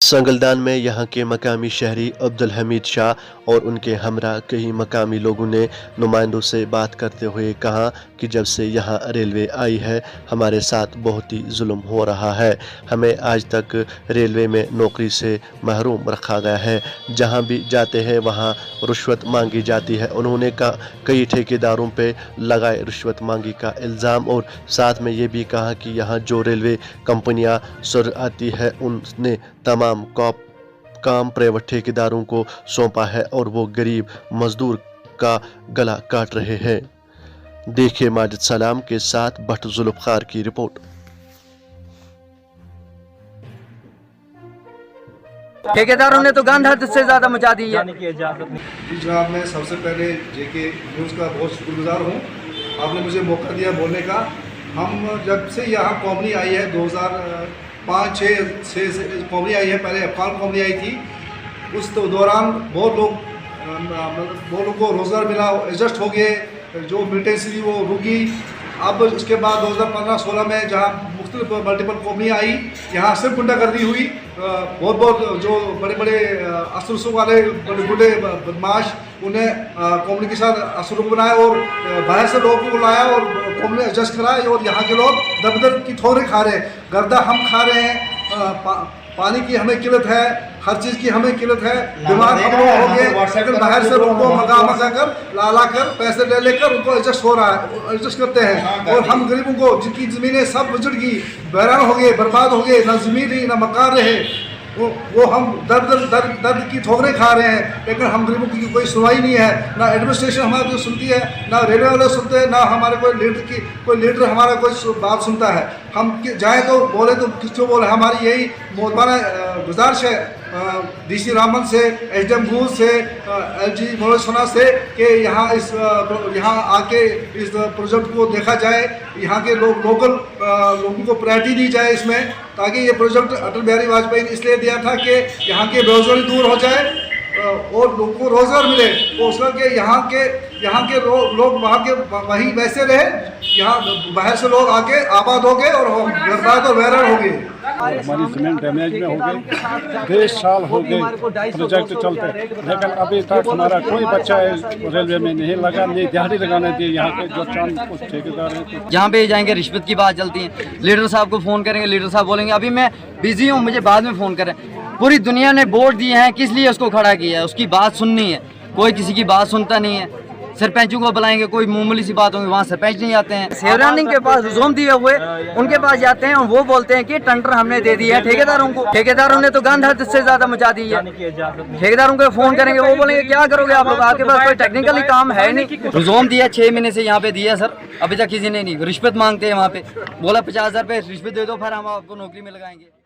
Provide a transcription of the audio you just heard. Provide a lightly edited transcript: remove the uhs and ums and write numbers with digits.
संगलदान में यहाँ के मकामी शहरी अब्दुल हमीद शाह और उनके हमरा कई मकामी लोगों ने नुमाइंदों से बात करते हुए कहा कि जब से यहाँ रेलवे आई है हमारे साथ बहुत ही जुल्म हो रहा है। हमें आज तक रेलवे में नौकरी से महरूम रखा गया है। जहाँ भी जाते हैं वहाँ रिश्वत मांगी जाती है। उन्होंने कई ठेकेदारों पे लगाए रिश्वत मांगी का इल्ज़ाम और साथ में ये भी कहा कि यहाँ जो रेलवे कंपनियाँ सर आती है उनने तमाम काम प्राइवेट ठेकेदारों को सौंपा है और वो गरीब मजदूर का गला काट रहे हैं। देखिए माजिद सलाम के साथ भट्ट जुल्फ़ार की रिपोर्ट। ठेकेदारों ने तो गंद हद से ज्यादा मचा दी है। जनाब, मैं सबसे पहले जेके न्यूज़ का बहुत शुक्रगुजार हूँ। आपने मुझे मौका दिया बोलने का। हम जब से यहाँ कॉमनी आई है 2005-6 से कॉमनी आई है, पहले अफगान कॉमनी आई थी। उस दौरान बहुत लोगों को रोज़गार मिला, एडजस्ट हो गए, जो मिलिटेंसी थी वो रुकी। अब उसके बाद 2015-16 में जहाँ मुख्तलिफ मल्टीपल कॉमनी आई, यहाँ सिर्फ गुंडागर्दी हुई। बहुत जो बड़े बड़े असुरसों वाले बड़े बदमाश उन्हें कॉमनी के साथ असुरों को बनाया और बाहर से लोगों को लाया और कॉमनी एडजस्ट कराए और यहाँ के लोग दर दर की ठोकरें खा रहे हैं, गर्दा हम खा रहे हैं। पानी की हमें किल्लत है, हर चीज़ की हमें किल्लत है। बीमार हम लोग हो गए, लेकिन बाहर से उनको मगा कर ला कर पैसे ले लेकर उनको एडजस्ट हो रहा है, एडजस्ट करते हैं। और हम गरीबों को जिनकी ज़मीनें सब उजड़ गई, बहरान हो गए, बर्बाद हो गए, ना ज़मीन रही ना मकान रहे, वो हम दर्द की ठोकरें खा रहे हैं। लेकिन हम गरीबों की कोई सुनवाई नहीं है, ना एडमिनिस्ट्रेशन हमारी कोई सुनती है, ना रेलवे वाले सुनते हैं, ना हमारे कोई लीडर हमारा कोई बात सुनता है। हम जाए तो बोले तो किसको बोले। हमारी यही मोहबाना गुजारिश है DC रामन से, SDM गूल से, LG मोलसना से कि यहाँ आके इस प्रोजेक्ट को देखा जाए, यहाँ के लोकल लोगों को प्रायोरिटी दी जाए इसमें, ताकि ये प्रोजेक्ट अटल बिहारी वाजपेयी ने इसलिए दिया था कि यहाँ की बेरोजगारी दूर हो जाए और लोगों को रोज़गार मिले। तो उसका कि यहाँ के लोग वहीं वैसे रहे, यहाँ बाहर से लोग आके आबाद हो गए और बर्बाद और वैरान हो गए। हमारी ज़मीन डैमेज में हो गई। 20 साल हो गए प्रोजेक्ट चलते, लेकिन अभी तक हमारा कोई बच्चा रेलवे में नहीं लगा, नहीं दिहाड़ी लगाने दी। यहाँ के जो चंद कुछ ठेकेदार हैं, जहाँ पे जाएंगे रिश्वत की बात चलती है। लीडर साहब को फ़ोन करेंगे, लीडर साहब बोलेंगे अभी मैं बिजी हूँ, मुझे बाद में फ़ोन करें। पूरी दुनिया ने वोट दिए हैं, किस लिए उसको खड़ा किया है, उसकी बात सुननी है। कोई किसी की बात सुनता नहीं है। सरपंचों को बुलाएंगे, कोई मामूली सी बात होगी, वहाँ सरपंच नहीं आते हैं। सेवरानिंग के पास रुजूम दिए हुए उनके पास जाते हैं और वो बोलते हैं कि टेंडर हमने दे दिया है ठेकेदारों को। ठेकेदारों ने तो गंद हद से ज्यादा मचा दी है। ठेकेदारों को फ़ोन करेंगे, वो बोलेंगे क्या करोगे आप लोग, आपके पास कोई टेक्निकली काम है नहीं। रुजूम दिया 6 महीने से यहाँ पे दिया सर, अभी तक किसी ने नहीं। रिश्वत मांगते हैं वहाँ पे, बोला 50,000 रुपये रिश्वत दे दो फिर हम आपको नौकरी में लगाएंगे।